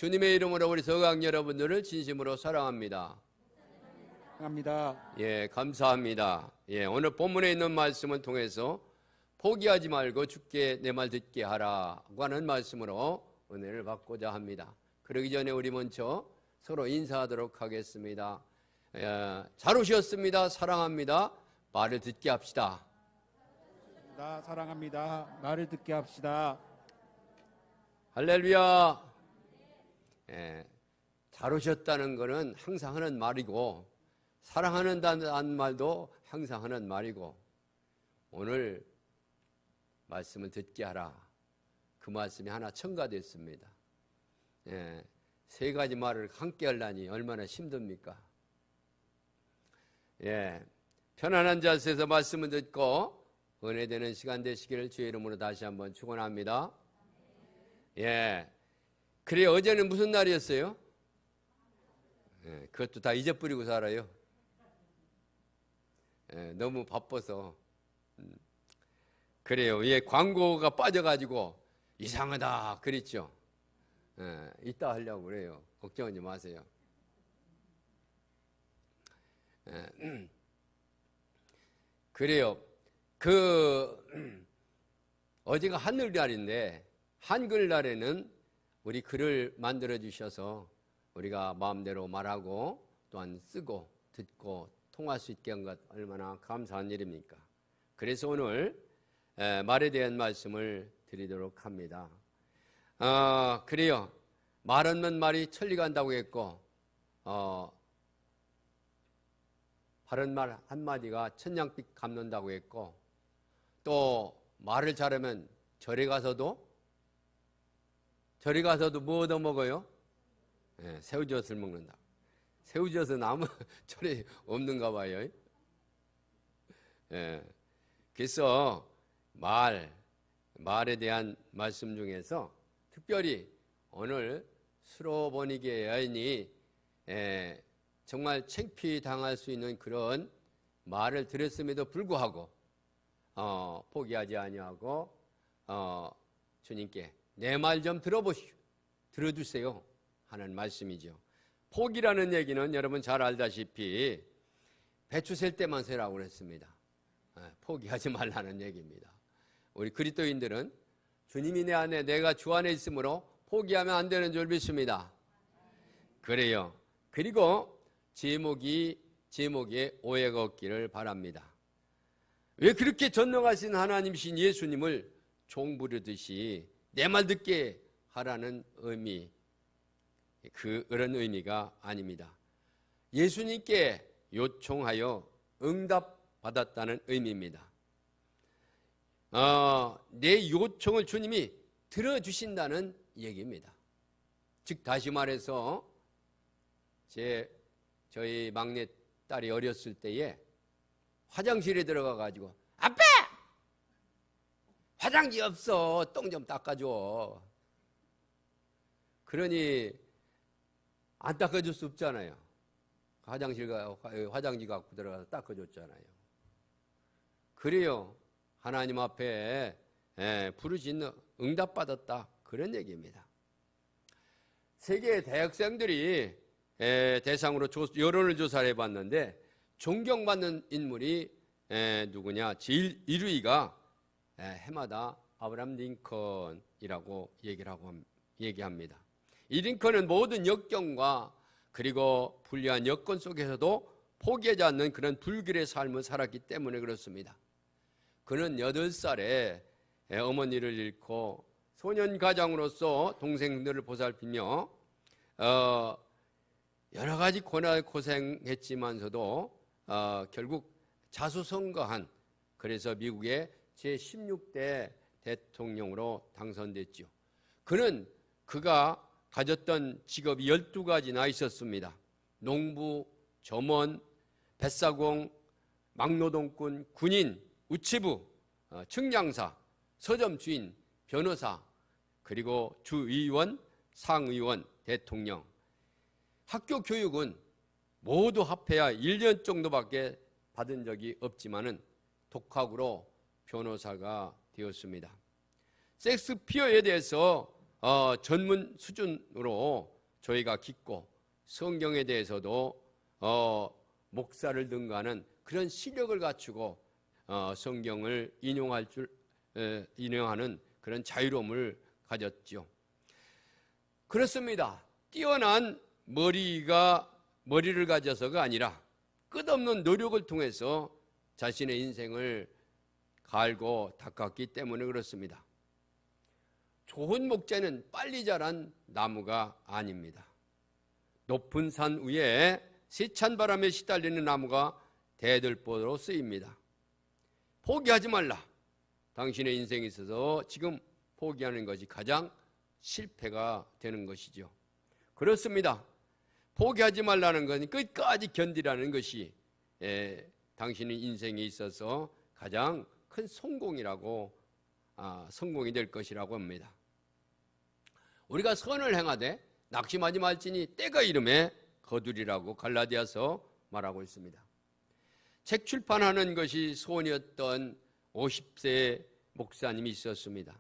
주님의 이름으로 우리 서강 여러분들을 진심으로 사랑합니다. 사랑합니다. 예, 감사합니다. 예, 오늘 본문에 있는 말씀을 통해서 포기하지 말고 주께 내 말 듣게 하라고 하는 말씀으로 은혜를 받고자 합니다. 그러기 전에 우리 먼저 서로 인사하도록 하겠습니다. 잘 오셨습니다. 사랑합니다. 말을 듣게 합시다. 사랑합니다. 말을 듣게 합시다. 할렐루야. 잘 오셨다는 것은 항상 하는 말이고, 사랑하는다는 말도 항상 하는 말이고, 오늘 말씀을 듣게 하라, 그 말씀이 하나 첨가됐습니다. 세 가지 말을 함께 하려니 얼마나 힘듭니까? 편안한 자세에서 말씀을 듣고 은혜되는 시간 되시기를 주의 이름으로 다시 한번 축원합니다. 그래, 어제는 무슨 날이었어요? 그것도 다 잊어버리고 살아요. 너무 바빠서. 그래요. 광고가 빠져가지고 이상하다 그랬죠. 이따 하려고 그래요. 걱정하지 마세요. 그래요. 어제가 한글날인데, 한글날에는 우리 글을 만들어 주셔서 우리가 마음대로 말하고 또한 쓰고 듣고 통할 수 있게 한 것 얼마나 감사한 일입니까? 그래서 오늘 말에 대한 말씀을 드리도록 합니다. 그래요. 말 없는 말이 천리 간다고 했고, 바른 말 한마디가 천냥빛 갚는다고 했고, 또 말을 잘하면 절에 가서도 뭐 얻어 먹어요? 새우젓을 먹는다. 새우젓은 아무 절에 없는가 봐요. 그래서 말에 대한 말씀 중에서 특별히 오늘 수로보니게 여인이 정말 창피 당할 수 있는 그런 말을 들었음에도 불구하고 포기하지 아니하고 주님께 내 말 좀 들어주세요 하는 말씀이죠. 포기라는 얘기는 여러분 잘 알다시피 배추 셀 때만 세라고 그랬습니다. 포기하지 말라는 얘기입니다. 우리 그리스도인들은 주님이 내 안에, 내가 주 안에 있으므로 포기하면 안 되는 줄 믿습니다. 그래요. 그리고 제목에 오해가 없기를 바랍니다. 왜 그렇게 전능하신 하나님이신 예수님을 종 부르듯이 내 말 듣게 하라는 의미, 그런 의미가 아닙니다. 예수님께 요청하여 응답받았다는 의미입니다. 내 요청을 주님이 들어주신다는 얘기입니다. 즉 다시 말해서 저희 막내 딸이 어렸을 때에 화장실에 들어가 가지고 아빠! 화장지 없어. 똥 좀 닦아줘. 그러니 안 닦아줄 수 없잖아요. 화장지 갖고 들어가서 닦아줬잖아요. 그래요. 하나님 앞에 부르짖는 응답받았다, 그런 얘기입니다. 세계 대학생들이 대상으로 여론을 조사를 해봤는데 존경받는 인물이 누구냐? 제일 1위가 해마다 아브라함 링컨이라고 얘기합니다. 이 링컨은 모든 역경과 그리고 불리한 여건 속에서도 포기하지 않는 그런 불길의 삶을 살았기 때문에 그렇습니다. 그는 8살에 어머니를 잃고 소년 가장으로서 동생들을 보살피며 여러 가지 고생했지만서도 결국 자수성가한, 그래서 미국의 제16대 대통령으로 당선됐죠. 그가 가졌던 직업이 12가지나 있었습니다. 농부, 점원, 뱃사공, 막노동꾼, 군인, 우체부, 측량사, 서점 주인, 변호사, 그리고 주의원, 상의원, 대통령. 학교 교육은 모두 합해야 1년 정도밖에 받은 적이 없지만은 독학으로 변호사가 되었습니다. 섹스피어에 대해서 전문 수준으로 저희가 깊고 성경에 대해서도 목사를 능가하는 그런 시력을 갖추고 성경을 인용하는 그런 자유로움을 가졌죠. 그렇습니다. 뛰어난 머리를 가져서가 아니라 끝없는 노력을 통해서 자신의 인생을 갈고 닦았기 때문에 그렇습니다. 좋은 목재는 빨리 자란 나무가 아닙니다. 높은 산 위에 세찬 바람에 시달리는 나무가 대들보로 쓰입니다. 포기하지 말라. 당신의 인생에 있어서 지금 포기하는 것이 가장 실패가 되는 것이죠. 그렇습니다. 포기하지 말라는 것은 끝까지 견디라는 것이 당신의 인생에 있어서 가장 큰 성공이 될 것이라고 합니다. 우리가 선을 행하되 낙심하지 말지니 때가 이름에 거두리라고 갈라디아서 말하고 있습니다. 책 출판하는 것이 소원이었던 50세 목사님이 있었습니다.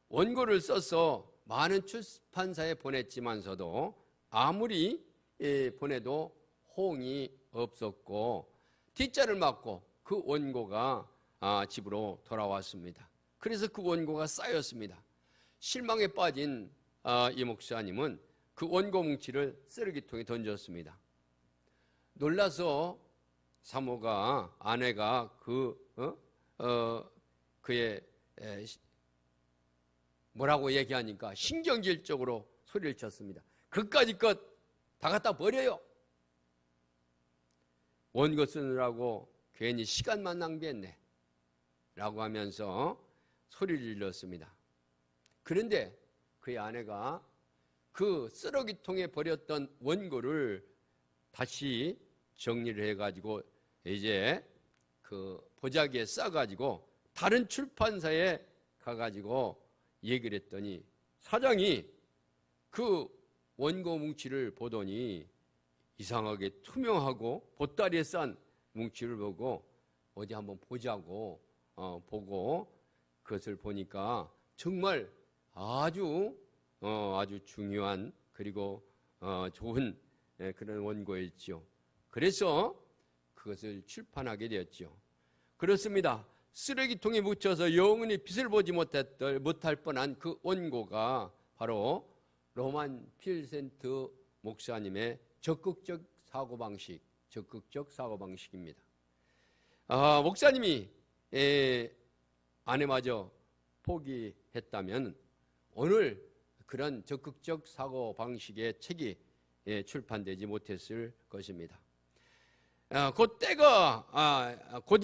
원고를 써서 많은 출판사에 보냈지만서도 아무리 보내도 호응이 없었고 뒷자를 맞고 그 원고가 집으로 돌아왔습니다. 그래서 그 원고가 쌓였습니다. 실망에 빠진 이 목사님은 그 원고 뭉치를 쓰레기통에 던졌습니다. 놀라서 사모가 아내가 그의 뭐라고 얘기하니까 신경질적으로 소리를 쳤습니다. 그까짓 것 다 갖다 버려요. 원고 쓰느라고 괜히 시간만 낭비했네 라고 하면서 소리를 질렀습니다. 그런데 그의 아내가 그 쓰레기통에 버렸던 원고를 다시 정리를 해가지고 이제 그 보자기에 싸가지고 다른 출판사에 가가지고 얘기를 했더니 사장이 그 원고 뭉치를 보더니 이상하게 투명하고 보따리에 싼 뭉치를 보고 어디 한번 보자고 보고 그것을 보니까 정말 아주 중요한 그리고 좋은 그런 원고였죠. 그래서 그것을 출판하게 되었죠. 그렇습니다. 쓰레기통에 묻혀서 영원히 빛을 보지 못할 뻔한 그 원고가 바로 로만 필센트 목사님의 적극적 사고방식입니다. 목사님이 아내마저 포기했다면 오늘 그런 적극적 사고방식의 책이 출판되지 못했을 것입니다. 곧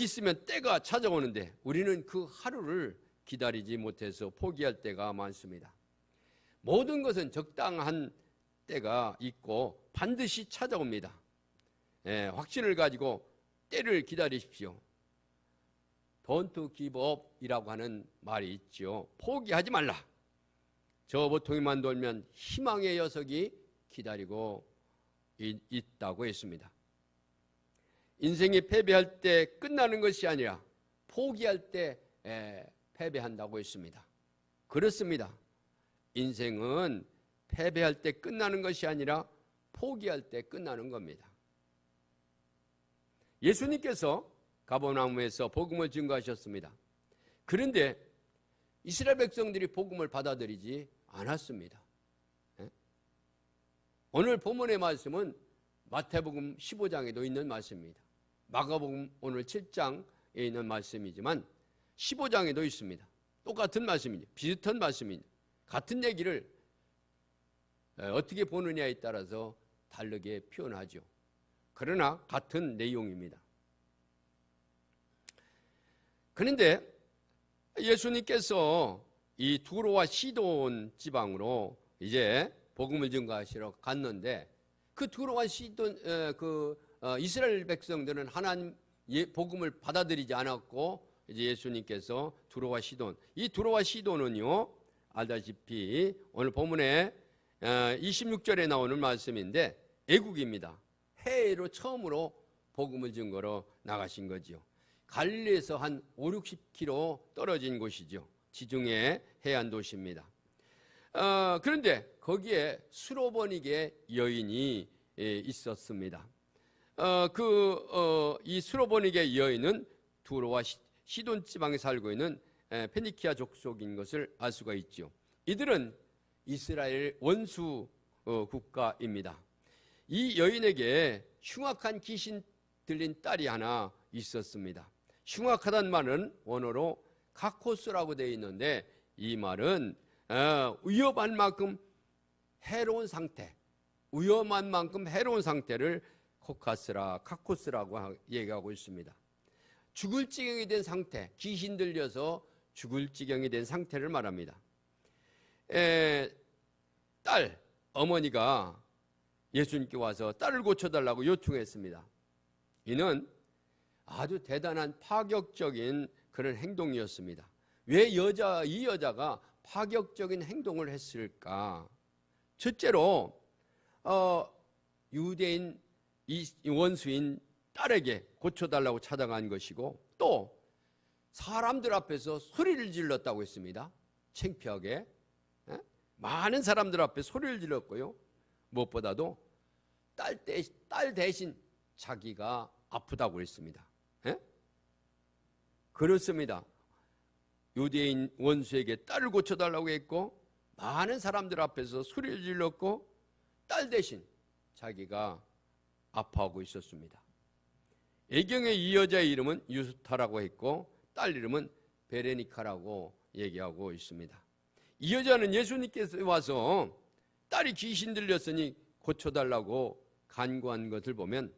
있으면 때가 찾아오는데 우리는 그 하루를 기다리지 못해서 포기할 때가 많습니다. 모든 것은 적당한 때가 있고 반드시 찾아옵니다. 확신을 가지고 때를 기다리십시오. Don't give up 이라고 하는 말이 있죠. 포기하지 말라. 저 보통이만 돌면 희망의 녀석이 기다리고 있다고 했습니다. 인생이 패배할 때 끝나는 것이 아니라 포기할 때 패배한다고 했습니다. 그렇습니다. 인생은 패배할 때 끝나는 것이 아니라 포기할 때 끝나는 겁니다. 예수님께서 가버나움에서 복음을 증거하셨습니다. 그런데 이스라엘 백성들이 복음을 받아들이지 않았습니다. 오늘 본문의 말씀은 마태복음 15장에도 있는 말씀입니다. 마가복음 오늘 7장에 있는 말씀이지만 15장에도 있습니다. 똑같은 말씀이죠. 비슷한 말씀입니다. 같은 얘기를 어떻게 보느냐에 따라서 다르게 표현하죠. 그러나 같은 내용입니다. 그런데 예수님께서 이 두로와 시돈 지방으로 이제 복음을 증거하시러 갔는데 그 두로와 시돈 이스라엘 백성들은 하나님 복음을 받아들이지 않았고 이제 예수님께서 두로와 시돈 이 두로와 시돈은요 알다시피 오늘 본문에 26절에 나오는 말씀인데 애국입니다. 해외로 처음으로 복음을 증거로 나가신 거지요. 갈릴리에서 한 5, 60km 떨어진 곳이죠. 지중해 해안 도시입니다. 그런데 거기에 수로보니게 여인이 있었습니다. 이 수로보니게 여인은 두로와 시돈 지방에 살고 있는 페니키아 족속인 것을 알 수가 있죠. 이들은 이스라엘 원수 국가입니다. 이 여인에게 흉악한 귀신 들린 딸이 하나 있었습니다. 흉악하다는 말은 원어로 카코스라고 되어 있는데 이 말은 위험한 만큼 해로운 상태, 위험한 만큼 해로운 상태를 카코스라고 얘기하고 있습니다. 죽을 지경이 된 상태, 귀신 들려서 죽을 지경이 된 상태를 말합니다. 어머니가 예수님께 와서 딸을 고쳐달라고 요청했습니다. 이는 아주 대단한 파격적인 그런 행동이었습니다. 왜 이 여자가 파격적인 행동을 했을까? 첫째로 유대인 이 원수인 딸에게 고쳐달라고 찾아간 것이고, 또 사람들 앞에서 소리를 질렀다고 했습니다. 창피하게 많은 사람들 앞에 소리를 질렀고요. 무엇보다도 딸 대신 자기가 아프다고 했습니다. 그렇습니다. 유대인 원수에게 딸을 고쳐달라고 했고, 많은 사람들 앞에서 소리를 질렀고, 딸 대신 자기가 아파하고 있었습니다. 애경에 이 여자의 이름은 유스타라고 했고, 딸 이름은 베레니카라고 얘기하고 있습니다. 이 여자는 예수님께서 와서 딸이 귀신 들렸으니 고쳐달라고 간구한 것을 보면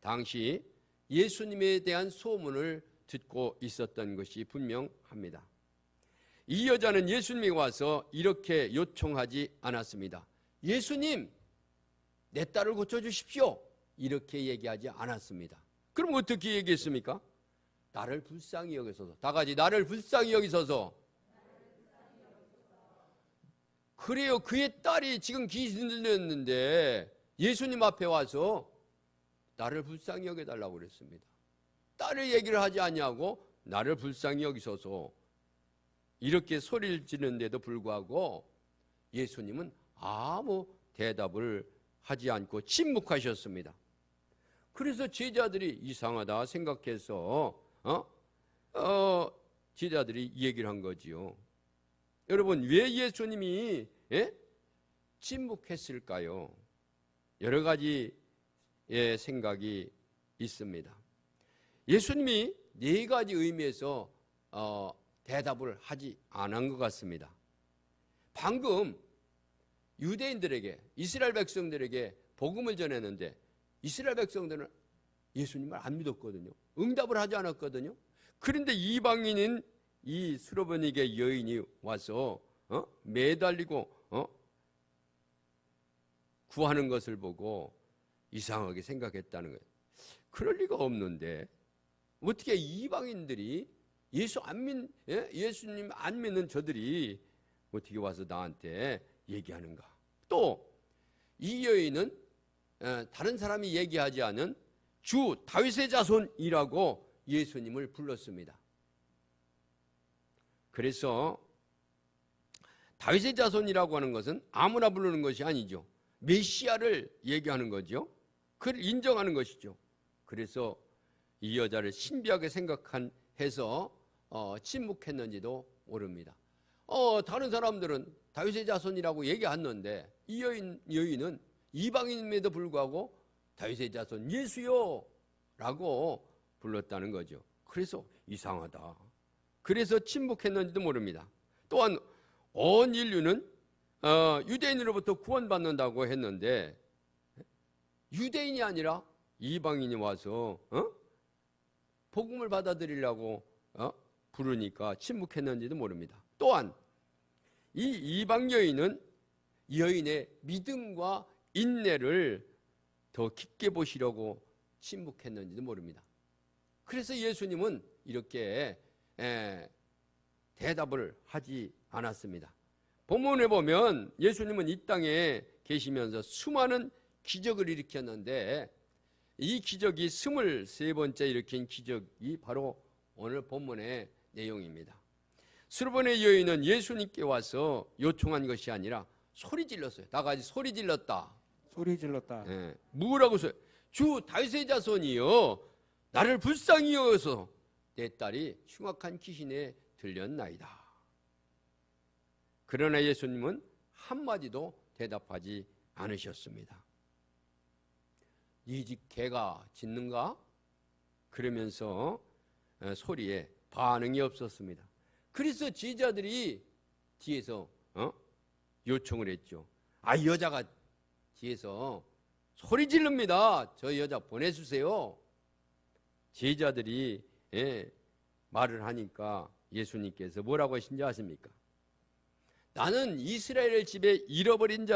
당시 예수님에 대한 소문을 듣고 있었던 것이 분명합니다. 이 여자는 예수님이 와서 이렇게 요청하지 않았습니다. 예수님, 내 딸을 고쳐주십시오. 이렇게 얘기하지 않았습니다. 그럼 어떻게 얘기했습니까? 나를 불쌍히 여기소서. 다 같이 나를 불쌍히 여기소서. 그래요. 그의 딸이 지금 귀신 들렸는데 예수님 앞에 와서 나를 불쌍히 여겨달라고 그랬습니다. 딸의 얘기를 하지 않냐고 나를 불쌍히 여기소서 이렇게 소리를 지르는데도 불구하고 예수님은 아무 대답을 하지 않고 침묵하셨습니다. 그래서 제자들이 이상하다 생각해서 제자들이 얘기를 한 거지요. 여러분, 왜 예수님이 침묵했을까요? 여러 가지 생각이 있습니다. 예수님이 네 가지 의미에서 대답을 하지 않은 것 같습니다. 방금 유대인들에게, 이스라엘 백성들에게 복음을 전했는데 이스라엘 백성들은 예수님을 안 믿었거든요. 응답을 하지 않았거든요. 그런데 이방인인 이 수로보니게 여인이 와서 매달리고 구하는 것을 보고 이상하게 생각했다는 거예요. 그럴 리가 없는데 어떻게 이방인들이 예수님 안 믿는 저들이 어떻게 와서 나한테 얘기하는가? 또 이 여인은 다른 사람이 얘기하지 않은 주 다윗의 자손이라고 예수님을 불렀습니다. 그래서 다윗의 자손이라고 하는 것은 아무나 부르는 것이 아니죠. 메시아를 얘기하는 거죠. 그를 인정하는 것이죠. 그래서 이 여자를 신비하게 생각해서 침묵했는지도 모릅니다. 다른 사람들은 다윗의 자손이라고 얘기했는데 이 여인은 이방인임에도 불구하고 다윗의 자손 예수요 라고 불렀다는 거죠. 그래서 이상하다. 그래서 침묵했는지도 모릅니다. 또한 온 인류는 유대인으로부터 구원받는다고 했는데 유대인이 아니라 이방인이 와서 복음을 받아들이려고 부르니까 침묵했는지도 모릅니다. 또한 이 이방 여인의 믿음과 인내를 더 깊게 보시려고 침묵했는지도 모릅니다. 그래서 예수님은 이렇게 대답을 하지 않았습니다. 본문에 보면 예수님은 이 땅에 계시면서 수많은 기적을 일으켰는데 이 기적이 23번째 일으킨 기적이 바로 오늘 본문의 내용입니다. 스르본의 여인은 예수님께 와서 요청한 것이 아니라 소리 질렀어요. 다 같이 소리 질렀다. 소리 질렀다. 예, 뭐라고 써요? 주 다윗의 자손이여 나를 불쌍히 여겨서 내 딸이 흉악한 귀신에 들렸나이다. 그러나 예수님은 한마디도 대답하지 않으셨습니다. 네 집 개가 짖는가? 그러면서 소리에 반응이 없었습니다. 그래서 제자들이 뒤에서 요청을 했죠. 여자가 뒤에서 소리 지릅니다. 저 여자 보내주세요. 제자들이 말을 하니까 예수님께서 뭐라고 하신지 아십니까? 나는 이스라엘 집에 잃어버린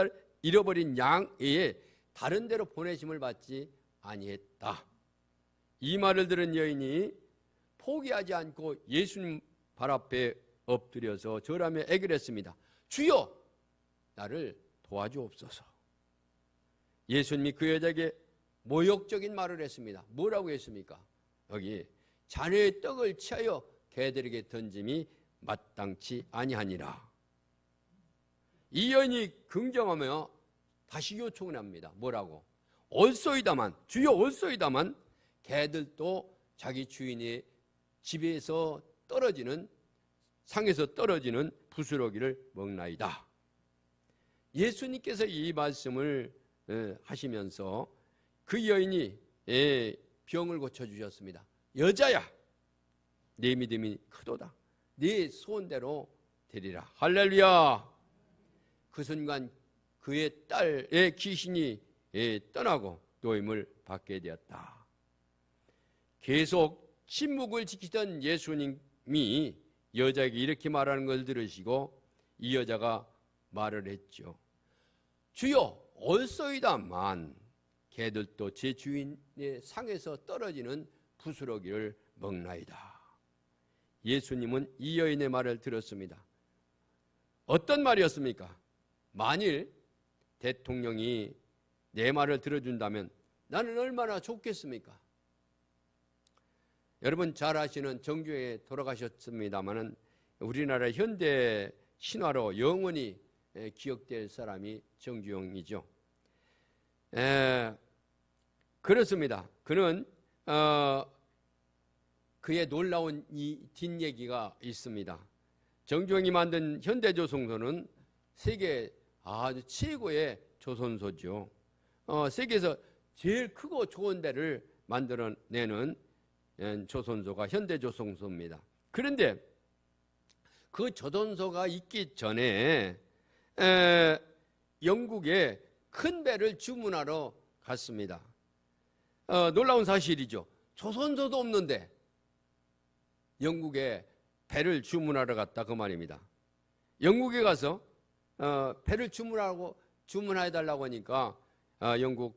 양 외에 다른 데로 보내심을 받지 아니했다. 이 말을 들은 여인이 포기하지 않고 예수님 발 앞에 엎드려서 절하며 애결했습니다. 주여 나를 도와주옵소서. 예수님이 그 여자에게 모욕적인 말을 했습니다. 뭐라고 했습니까? 여기 자네의 떡을 취하여 개들에게 던짐이 마땅치 아니하니라. 이 여인이 긍정하며 다시 요청을 합니다. 뭐라고? 옳소이다만, 주여 옳소이다만 개들도 자기 주인의 집에서 떨어지는, 상에서 떨어지는 부스러기를 먹나이다. 예수님께서 이 말씀을 하시면서 그 여인이 병을 고쳐주셨습니다. 여자야, 네 믿음이 크도다. 네 소원대로 되리라. 할렐루야. 그 순간 그의 딸의 귀신이 떠나고 노임을 받게 되었다. 계속 침묵을 지키던 예수님이 여자에게 이렇게 말하는 걸 들으시고 이 여자가 말을 했죠. 주여 옳소이다만 개들도 제 주인의 상에서 떨어지는 부스러기를 먹나이다. 예수님은 이 여인의 말을 들었습니다. 어떤 말이었습니까? 만일 대통령이 내 말을 들어준다면 나는 얼마나 좋겠습니까? 여러분 잘 아시는 정교에 돌아가셨습니다마는 우리나라 현대 신화로 영원히 기억될 사람이 정주영이죠. 그렇습니다. 그는 그의 놀라운 이 뒷얘기가 있습니다. 정주영이 만든 현대조선소는 세계 아주 최고의 조선소죠. 세계에서 제일 크고 좋은 데를 만들어내는 조선소가 현대조선소입니다. 그런데 그 조선소가 있기 전에 영국에 큰 배를 주문하러 갔습니다. 놀라운 사실이죠. 조선소도 없는데 영국에 배를 주문하러 갔다 그 말입니다. 영국에 가서 배를 주문해달라고 하니까 영국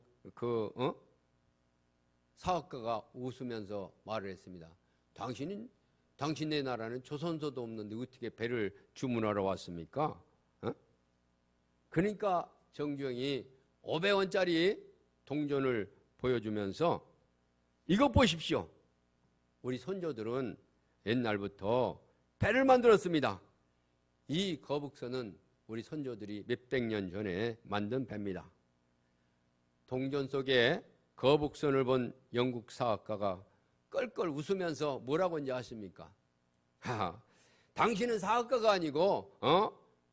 사업가가 웃으면서 말을 했습니다. 당신네 나라는 조선소도 없는데 어떻게 배를 주문하러 왔습니까? 그러니까 정주영이 500원짜리 동전을 보여주면서 이것 보십시오. 우리 선조들은 옛날부터 배를 만들었습니다. 이 거북선은 우리 선조들이 몇백 년 전에 만든 배입니다. 동전 속에 거북선을 본 영국 사학가가 껄껄 웃으면서 뭐라고 하는지 아십니까? 당신은 사학가가 아니고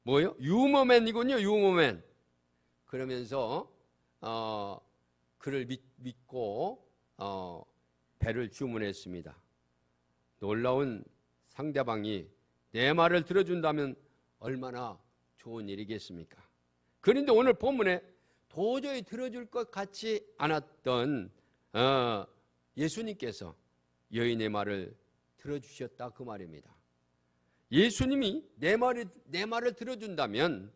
뭐요? 유머맨이군요. 유머맨. 그러면서 그를 믿고 배를 주문했습니다. 놀라운 상대방이 내 말을 들어준다면 얼마나 좋은 일이겠습니까? 그런데 오늘 본문에 도저히 들어줄 것 같지 않았던 예수님께서 여인의 말을 들어주셨다 그 말입니다. 예수님이 내 말을 들어준다면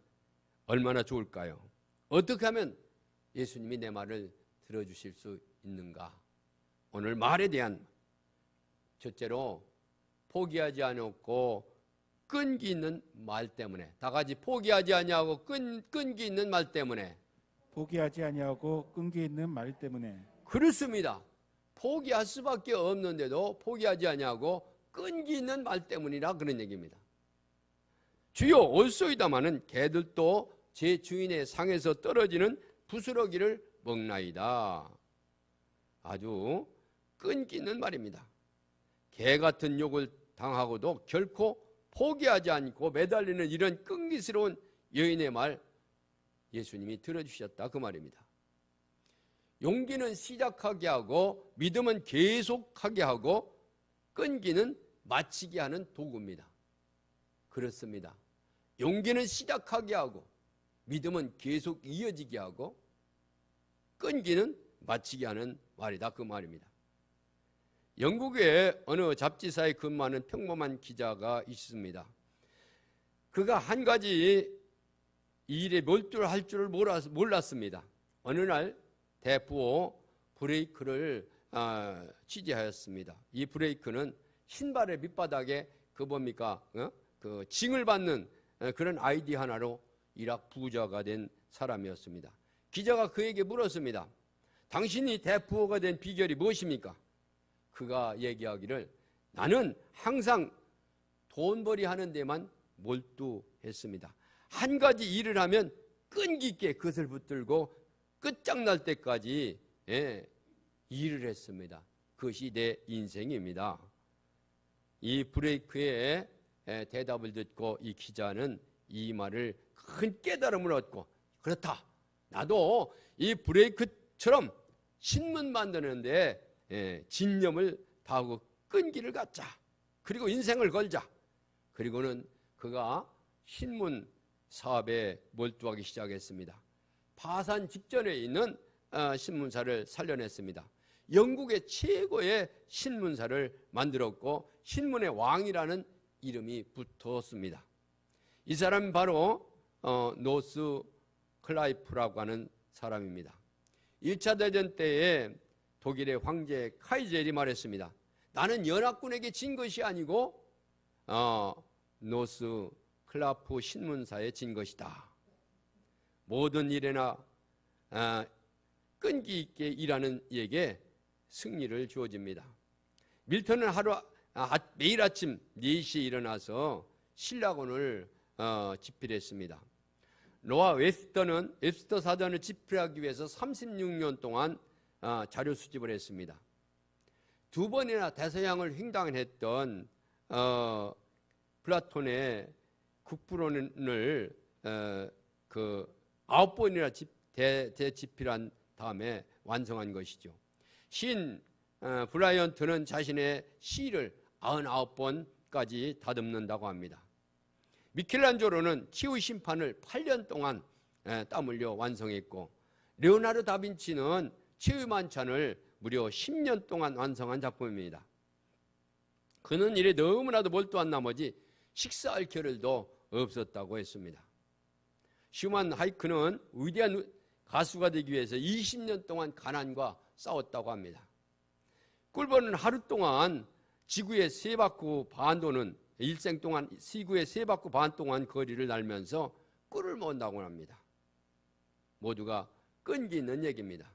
얼마나 좋을까요? 어떻게 하면 예수님이 내 말을 들어주실 수 있는가? 오늘 말에 대한 첫째로 포기하지 않았고 끈기 있는 말 때문에, 다 같이 포기하지 아니하고 끈기 있는 말 때문에. 포기하지 아니하고 끈기 있는 말 때문에. 그렇습니다. 포기할 수밖에 없는데도 포기하지 아니하고 끈기 있는 말 때문이라 그런 얘기입니다. 주여 올소이다마는 개들도 제 주인의 상에서 떨어지는 부스러기를 먹나이다. 아주 끈기 있는 말입니다. 개 같은 욕을 당하고도 결코 포기하지 않고 매달리는 이런 끈기스러운 여인의 말 예수님이 들어주셨다 그 말입니다. 용기는 시작하게 하고 믿음은 계속하게 하고 끈기는 마치게 하는 도구입니다. 그렇습니다. 용기는 시작하게 하고 믿음은 계속 이어지게 하고 끈기는 마치게 하는 말이다 그 말입니다. 영국의 어느 잡지사에 근무하는 평범한 기자가 있습니다. 그가 한 가지 일에 몰두할 줄을 몰랐습니다. 어느 날 대부호 브레이크를 취재하였습니다. 이 브레이크는 신발의 밑바닥에 그 징을 받는 그런 아이디 하나로 이락 부자가 된 사람이었습니다. 기자가 그에게 물었습니다. 당신이 대부호가 된 비결이 무엇입니까? 그가 얘기하기를 나는 항상 돈벌이 하는 데만 몰두했습니다. 한 가지 일을 하면 끈기 있게 그것을 붙들고 끝장날 때까지 일을 했습니다. 그것이 내 인생입니다. 이 브레이크의 대답을 듣고 이 기자는 이 말을 큰 깨달음을 얻고 그렇다. 나도 이 브레이크처럼 신문 만드는데 진념을 다하고 끈기를 갖자. 그리고 인생을 걸자. 그리고는 그가 신문 사업에 몰두하기 시작했습니다. 파산 직전에 있는 신문사를 살려냈습니다. 영국의 최고의 신문사를 만들었고 신문의 왕이라는 이름이 붙었습니다. 이 사람은 바로 노스 클라이프라고 하는 사람입니다. 1차 대전 때에 독일의 황제 카이젤이 말했습니다. 나는 연합군에게 진 것이 아니고 노스 클라프 신문사에 진 것이다. 모든 일에나 끈기 있게 일하는 이에게 승리를 주어집니다. 밀턴은 매일 아침 4시에 일어나서 신라곤을 집필했습니다. 노아 웹스터 사전을 집필하기 위해서 36년 동안 자료 수집을 했습니다. 2번이나 대서양을 횡단했던 플라톤의 국부론을 9번이나 대집필한 다음에 완성한 것이죠. 시인 브라이언트는 자신의 시를 99번까지 다듬는다고 합니다. 미켈란젤로는 치유 심판을 8년 동안 땀 흘려 완성했고 레오나르도 다빈치는 치유 만찬을 무려 10년 동안 완성한 작품입니다. 그는 일에 너무나도 몰두한 나머지 식사할 겨를도 없었다고 했습니다. 슈만 하이크는 위대한 가수가 되기 위해서 20년 동안 가난과 싸웠다고 합니다. 꿀벌은 하루 동안 지구의 세 바퀴 반 도는 일생 동안 지구의 세 바퀴 반 동안 거리를 날면서 꿀을 모은다고 합니다. 모두가 끈기 있는 얘기입니다.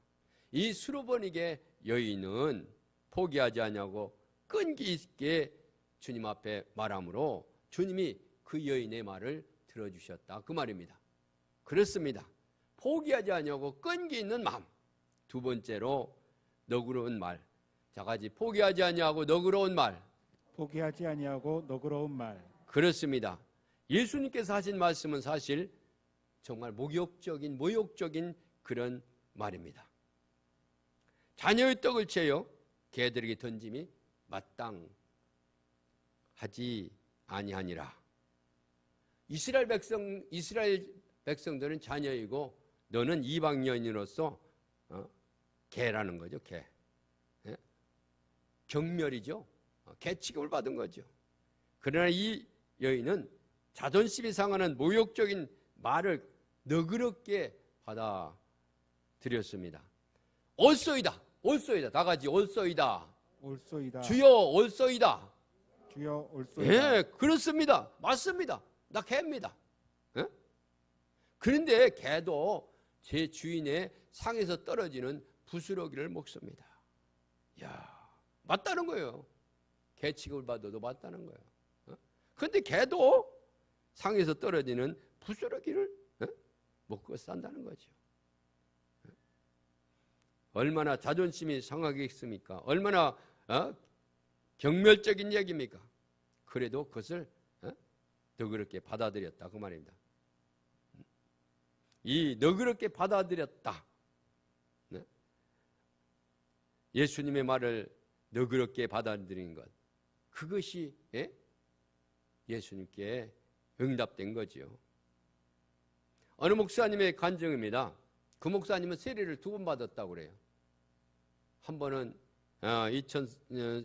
이 수로버닉의 여인은 포기하지 않냐고 끈기 있게 주님 앞에 말하므로 주님이 그 여인의 말을 들어주셨다 그 말입니다. 그렇습니다. 포기하지 않냐고 끈기 있는 마음. 두 번째로 너그러운 말. 자, 같이 포기하지 않냐고 너그러운 말. 포기하지 아니하고 너그러운 말. 그렇습니다. 예수님께서 하신 말씀은 사실 정말 모욕적인 그런 말입니다. 자녀의 떡을 채여 개들에게 던짐이 마땅하지 아니하니라. 이스라엘 백성들은 자녀이고 너는 이방 여인으로서 개라는 거죠. 개. 경멸이죠. 개 취급을 받은 거죠. 그러나 이 여인은 자존심이 상하는 모욕적인 말을 너그럽게 받아들였습니다. 올소이다. 올소이다. 다 같이 올소이다. 올소이다. 주여 올소이다. 주여 올소이다. 예, 그렇습니다. 맞습니다. 나 개입니다. 예? 그런데 개도 제 주인의 상에서 떨어지는 부스러기를 먹습니다. 야, 맞다는 거예요. 개 취급을 받아도 맞다는 거예요. 그런데 개도 상에서 떨어지는 부스러기를 먹고 산다는 거죠. 얼마나 자존심이 상하겠습니까? 얼마나 경멸적인 얘기입니까? 그래도 그것을 너그럽게 받아들였다 그 말입니다. 이 너그럽게 받아들였다. 예수님의 말을 너그럽게 받아들인 것, 그것이 예수님께 응답된 거지요. 어느 목사님의 간증입니다. 그 목사님은 세례를 2번 받았다고 그래요. 한 번은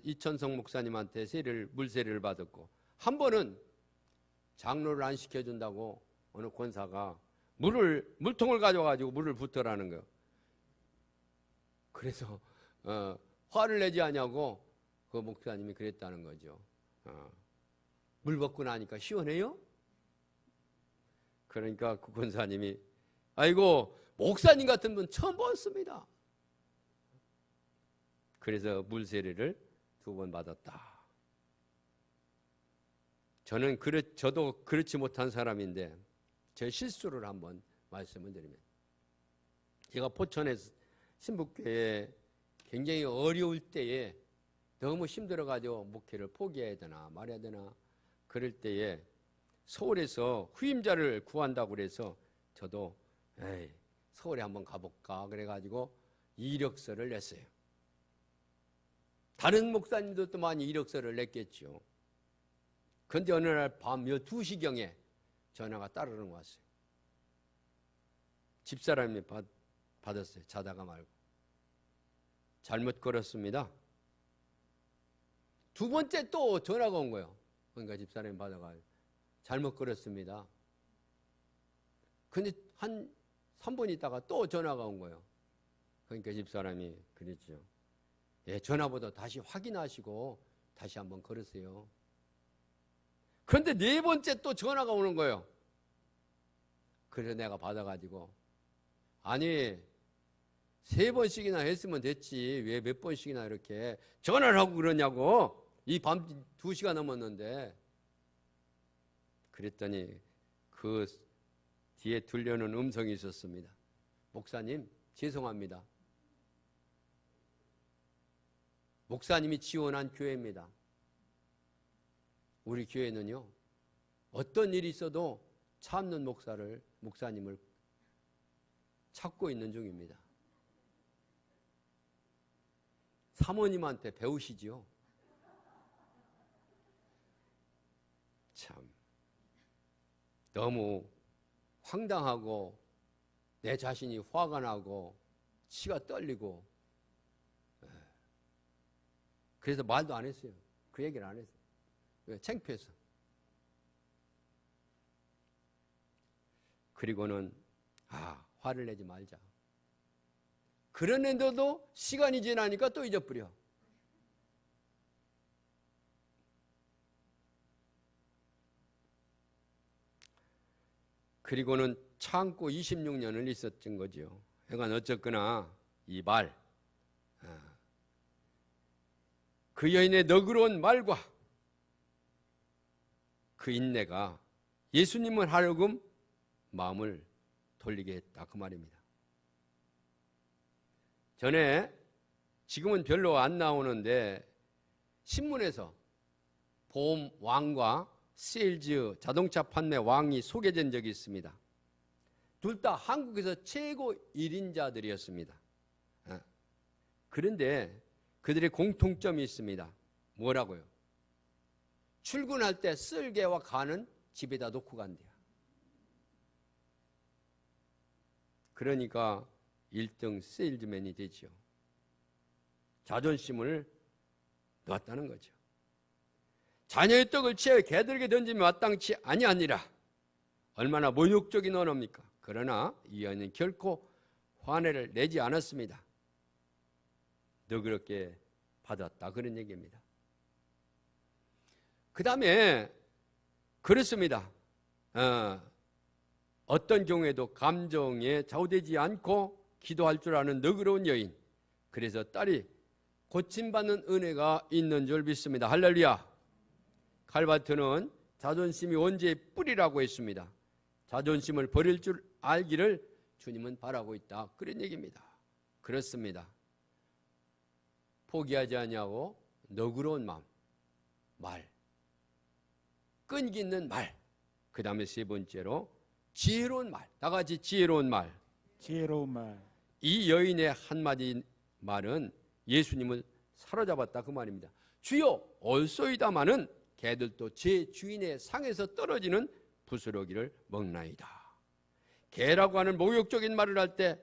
이천성 목사님한테 물세례를 받았고, 한 번은 장로를 안 시켜준다고 어느 권사가 물통을 가져가지고 물을 붓더라는 거예요. 그래서 화를 내지 않냐고 그 목사님이 그랬다는 거죠. 물 붓고 나니까 시원해요? 그러니까 그 권사님이 아이고 목사님 같은 분 처음 봤습니다. 그래서 물세례를 2번 받았다. 저도 그렇지 못한 사람인데 제 실수를 한번 말씀을 드리면, 제가 포천에 신북교회에 굉장히 어려울 때에 너무 힘들어가지고 목회를 포기해야 되나 말해야 되나 그럴 때에 서울에서 후임자를 구한다고 그래서 저도 서울에 한번 가볼까 그래가지고 이력서를 냈어요. 다른 목사님도 또 많이 이력서를 냈겠죠. 그런데 어느 날 밤 12시경에 전화가 따르릉 왔어요. 집사람이 받았어요. 자다가 말고. 잘못 걸었습니다. 2번째 또 전화가 온 거예요. 그러니까 집사람이 받아가 잘못 걸었습니다. 근데 한 3분 있다가 또 전화가 온 거예요. 그러니까 집사람이 그랬죠. 전화번호 다시 확인하시고 다시 한번 걸으세요. 그런데 4번째 또 전화가 오는 거예요. 그래서 내가 받아가지고 아니 3번씩이나 했으면 됐지 왜 몇 번씩이나 이렇게 전화를 하고 그러냐고. 이 밤 2시가 넘었는데. 그랬더니 그 뒤에 들려오는 음성이 있었습니다. 목사님 죄송합니다. 목사님이 지원한 교회입니다. 우리 교회는요 어떤 일이 있어도 참는 목사님을 찾고 있는 중입니다. 사모님한테 배우시지요. 참 너무 황당하고 내 자신이 화가 나고 치가 떨리고, 그래서 말도 안 했어요. 그 얘기를 안 했어요. 왜? 창피해서. 그리고는 화를 내지 말자. 그런데도 시간이 지나니까 또 잊어버려. 그리고는 참고 26년을 있었던 거죠. 그러니까 어쨌거나 이 말, 그 여인의 너그러운 말과 그 인내가 예수님을 하여금 마음을 돌리게 했다 그 말입니다. 전에 지금은 별로 안 나오는데 신문에서 보험 왕과 세일즈 자동차 판매 왕이 소개된 적이 있습니다. 둘 다 한국에서 최고 1인자들이었습니다. 그런데 그들의 공통점이 있습니다. 뭐라고요? 출근할 때 쓸개와 간은 집에다 놓고 간대요. 그러니까 1등 세일즈맨이 되죠. 자존심을 놓았다는 거죠. 자녀의 떡을 취하여 개들에게 던지면 마땅치 아니하니라. 얼마나 모욕적인 언어입니까? 그러나 이 여인은 결코 화내를 내지 않았습니다. 너그럽게 받았다 그런 얘기입니다. 그 다음에 그렇습니다. 어떤 경우에도 감정에 좌우되지 않고 기도할 줄 아는 너그러운 여인. 그래서 딸이 고침받는 은혜가 있는 줄 믿습니다. 할렐루야. 칼바트는 자존심이 원죄의 뿌리라고 했습니다. 자존심을 버릴 줄 알기를 주님은 바라고 있다. 그런 얘기입니다. 그렇습니다. 포기하지 아니하고 너그러운 마음, 말, 끈기 있는 말, 그 다음에 세 번째로 지혜로운 말. 다 같이 지혜로운 말. 지혜로운 말. 이 여인의 한마디 말은 예수님을 사로잡았다 그 말입니다. 주여 올소이다마는 개들도 제 주인의 상에서 떨어지는 부스러기를 먹나이다. 개라고 하는 모욕적인 말을 할 때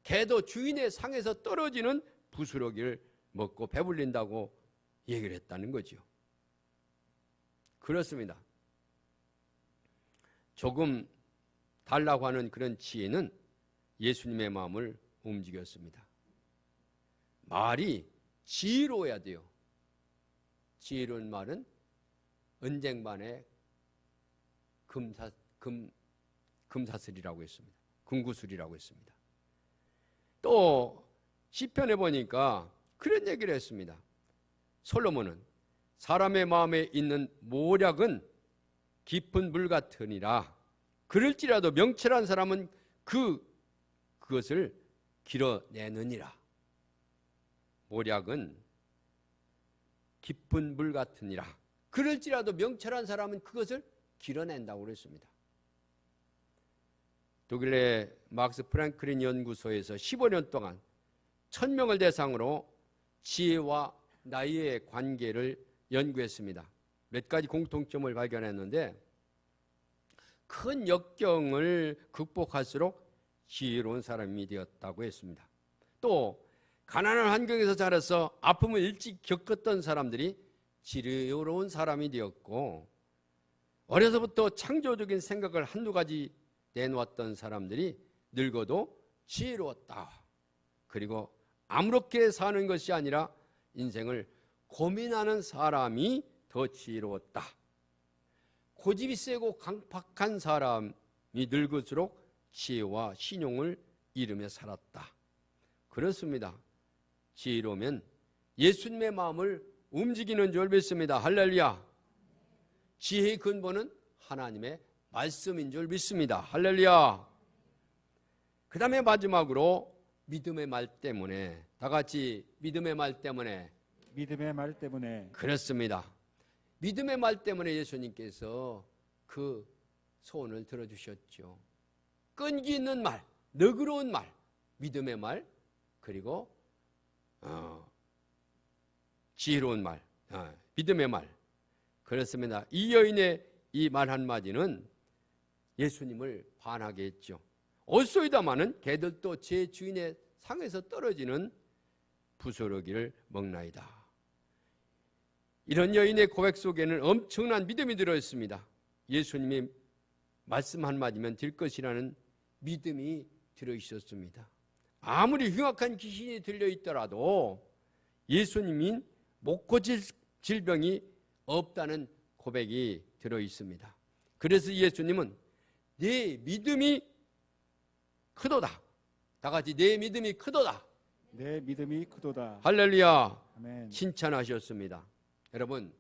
개도 주인의 상에서 떨어지는 부스러기를 먹고 배불린다고 얘기를 했다는 거죠. 그렇습니다. 조금 달라고 하는 그런 지혜는 예수님의 마음을 움직였습니다. 말이 지혜로워야 돼요. 지혜로운 말은 은쟁반의 금사슬이라고 했습니다. 금구슬이라고 했습니다. 또 시편에 보니까 그런 얘기를 했습니다. 솔로몬은 사람의 마음에 있는 모략은 깊은 물 같으니라. 그럴지라도 명철한 사람은 그것을 길어내느니라. 모략은 깊은 물 같으니라. 그럴지라도 명철한 사람은 그것을 길어낸다고 그랬습니다. 독일의 막스 프랭클린 연구소에서 15년 동안 1000명을 대상으로 지혜와 나이의 관계를 연구했습니다. 몇 가지 공통점을 발견했는데 큰 역경을 극복할수록 지혜로운 사람이 되었다고 했습니다. 또 가난한 환경에서 자라서 아픔을 일찍 겪었던 사람들이 지혜로운 사람이 되었고, 어려서부터 창조적인 생각을 한두 가지 내놓았던 사람들이 늙어도 지혜로웠다. 그리고 아무렇게 사는 것이 아니라 인생을 고민하는 사람이 더 지혜로웠다. 고집이 세고 강팍한 사람이 늙을수록 지혜와 신용을 잃으며 살았다. 그렇습니다. 지혜로우면 예수님의 마음을 움직이는 줄 믿습니다. 할렐루야. 지혜의 근본은 하나님의 말씀인 줄 믿습니다. 할렐루야. 그 다음에 마지막으로 믿음의 말 때문에, 다 같이 믿음의 말 때문에. 믿음의 말 때문에. 그렇습니다. 믿음의 말 때문에 예수님께서 그 소원을 들어주셨죠. 끈기 있는 말, 너그러운 말, 믿음의 말, 그리고 지혜로운 말, 믿음의 말. 그렇습니다. 이 여인의 이 말 한마디는 예수님을 반하게 했죠. 올소이다마는 개들도 제 주인의 상에서 떨어지는 부스러기를 먹나이다. 이런 여인의 고백 속에는 엄청난 믿음이 들어있습니다. 예수님이 말씀 한마디면 될 것이라는 믿음이 들어있었습니다. 아무리 흉악한 귀신이 들려있더라도 예수님이 못 고칠 질병이 없다는 고백이 들어있습니다. 그래서 예수님은 내 믿음이 크도다. 다 같이 내 믿음이 크도다. 내 믿음이 크도다. 할렐루야. 아멘. 칭찬하셨습니다. 여러분,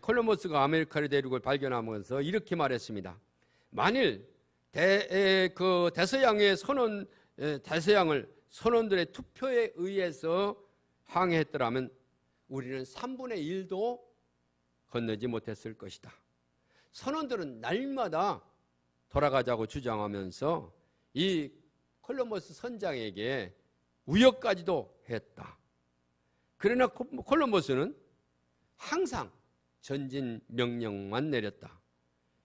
콜럼버스가 아메리카를 대륙을 발견하면서 이렇게 말했습니다. 만일 대서양의 대서양을 선원들의 투표에 의해서 항해했더라면 우리는 3분의 1도 건너지 못했을 것이다. 선원들은 날마다 돌아가자고 주장하면서 이 콜럼버스 선장에게 우역까지도 했다. 그러나 콜럼버스는 항상 전진 명령만 내렸다.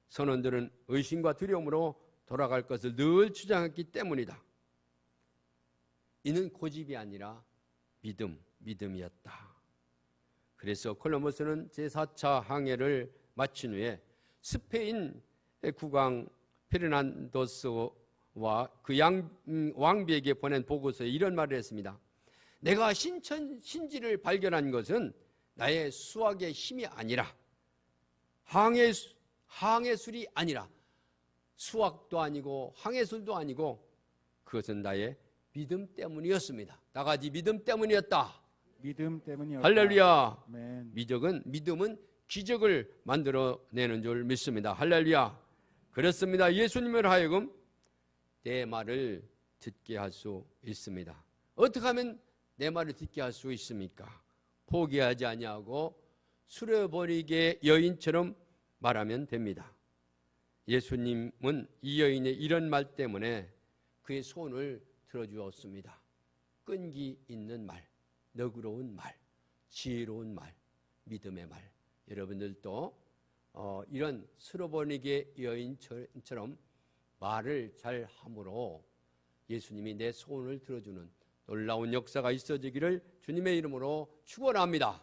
선원들은 의심과 두려움으로 돌아갈 것을 늘 주장했기 때문이다. 이는 고집이 아니라 믿음이었다. 그래서 콜럼버스는 제4차 항해를 마친 후에 스페인 국왕 페르난도스와 그 왕비에게 보낸 보고서에 이런 말을 했습니다. 내가 신지를 발견한 것은 나의 수학의 힘이 아니라 항해술이 아니라 수학도 아니고 항해술도 아니고 그것은 나의 믿음 때문이었습니다. 다 같이 믿음 때문이었다. 믿음 때문이었다. 할렐루야. 아멘. 믿음은 기적을 만들어내는 줄 믿습니다. 할렐루야. 그렇습니다. 예수님을 하여금 내 말을 듣게 할 수 있습니다. 어떻게 하면 내 말을 듣게 할 수 있습니까? 포기하지 아니하고 술어버리게 여인처럼 말하면 됩니다. 예수님은 이 여인의 이런 말 때문에 그의 손을 들어주었습니다. 끈기 있는 말, 너그러운 말, 지혜로운 말, 믿음의 말. 여러분들도 이런 술어버리게 여인처럼 말을 잘 함으로 예수님이 내 손을 들어주는 놀라운 역사가 있어지기를 주님의 이름으로 축원합니다.